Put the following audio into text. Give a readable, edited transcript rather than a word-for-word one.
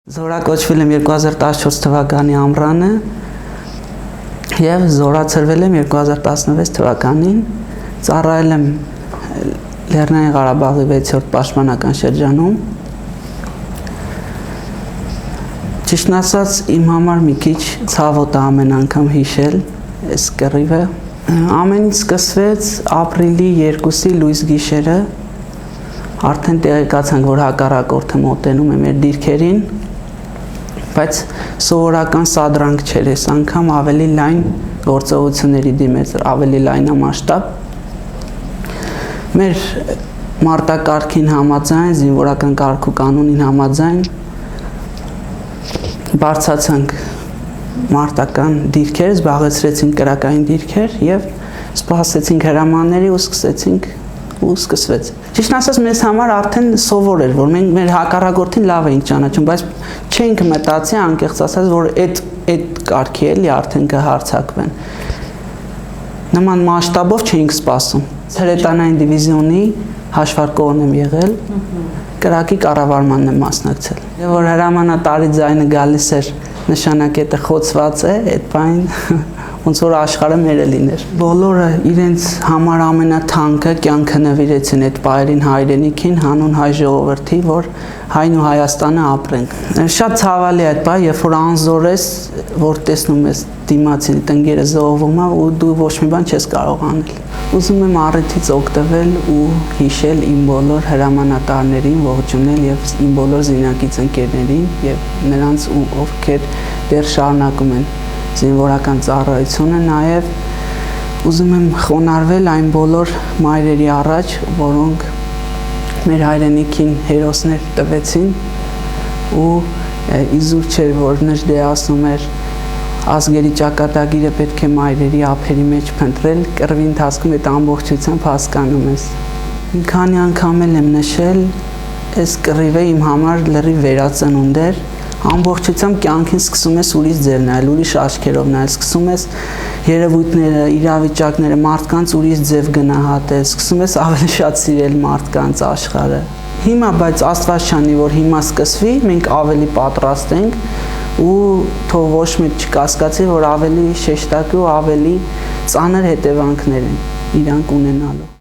Զորակոչվել եմ 2014 թվականի ամռանը և զորացրվել եմ 2016 թվականին, ծառայել եմ Լեռնային Ղարաբաղի 6-րդ պաշտպանական շրջանում։ Ճիշտն ասած, իմ համար մի քիչ ցավոտ է ամեն անգամ հիշել այս կռիվը։ Ամեն ինչ սկսվեց ապրիլի 2-ի լույս գիշերը, արդեն տեղեկացանք, որ հակառակորդը մոտենում է մեր դիրքերին, բայց սովորական սադրանք չէր, այս անգամ ավելի լայն գործողությունների դիմեց, ավելի լայնամասշտաբ։ Մեր մարտակարգին համաձայն, զինվորական կարգ ու կանոնին համաձայն բարձրացանք մարտական դիրքեր, զբաղեցրեցինք կրակային դիրքեր և սպասեցինք հրամանների ու սկսվեց։ Ճիշտն ասած, մեզ համար արդեն սովոր էր, որ մենք մեր հակառակորդին լավ էինք ճանաչում, բայց չենք մտածի, անկեղծ ասած, որ այդ կարգի էլի արդեն կհարձակվեն։ Նման մասշտաբով չէինք սպասում։ Հրետանային դիվիզիոնի հաշվարկողն եմ եղել, կրակի կառավարմանն եմ մասնակցել։ Եվ որ հրամանատարի ձայնը գալիս էր, նշանակետը խոցված է, այդ բան ոնց որ աշխարհը մերը լիներ։ Բոլորը իրենց համար ամենաթանկը կյանքը նվիրեցին այդ պահերին հայրենիքին, հանուն հայ ժողովրդի, որ հայն ու Հայաստանը ապրենք։ Շատ ցավալի է այդ բանը, երբ որ անզոր ես, որ տեսնում ես դիմացի տնկերը զոհվում է ու դու ոչ մի բան չես կարող անել։ Ուզում եմ առիթից օգտվել ու հիշել իմ բոլոր հրամանատարներին, ողջունել և իմ բոլոր զինակից ընկերներին և նրանց, ովքեր դեռ շարունակում են զինվորական ծառայությունը, նաև ուզում եմ խոնարհվել այն բոլոր մայրերի առաջ, որոնք մեր հայրենիքին հերոսներ տվեցին ու իզուր չէր, որ նժդեհացնում էր ազգերի ճակատագիրը պետք է մայրերի ափերի մեջ փնտրել, կռվի ընթացքում այդ ամբողջությամբ հասկանում ես։ Մի քանի անգամ եմ նշել, այս կռիվը իմ համար լրիվ վերածնունդ էր, ամբողջությամբ կյանքին սկսում ես ուրիշ ձև նայել, ուրիշ աչքերով նայել, սկսում ես երևույթները, իրավիճակները, մարդկանց ուրիշ ձև գնահատել, սկսում ես ավելի շատ սիրել մարդկանց, աշխարհը։ Հիմա բայց Աստված չանի, որ հիմա սկսվի, մենք ավելի պատրաստ ենք ու թող ոչ մեկ չկասկածի, որ ավելի շեշտակի ու ավելի ծանր հետևանքներ են իրանք ունենալու։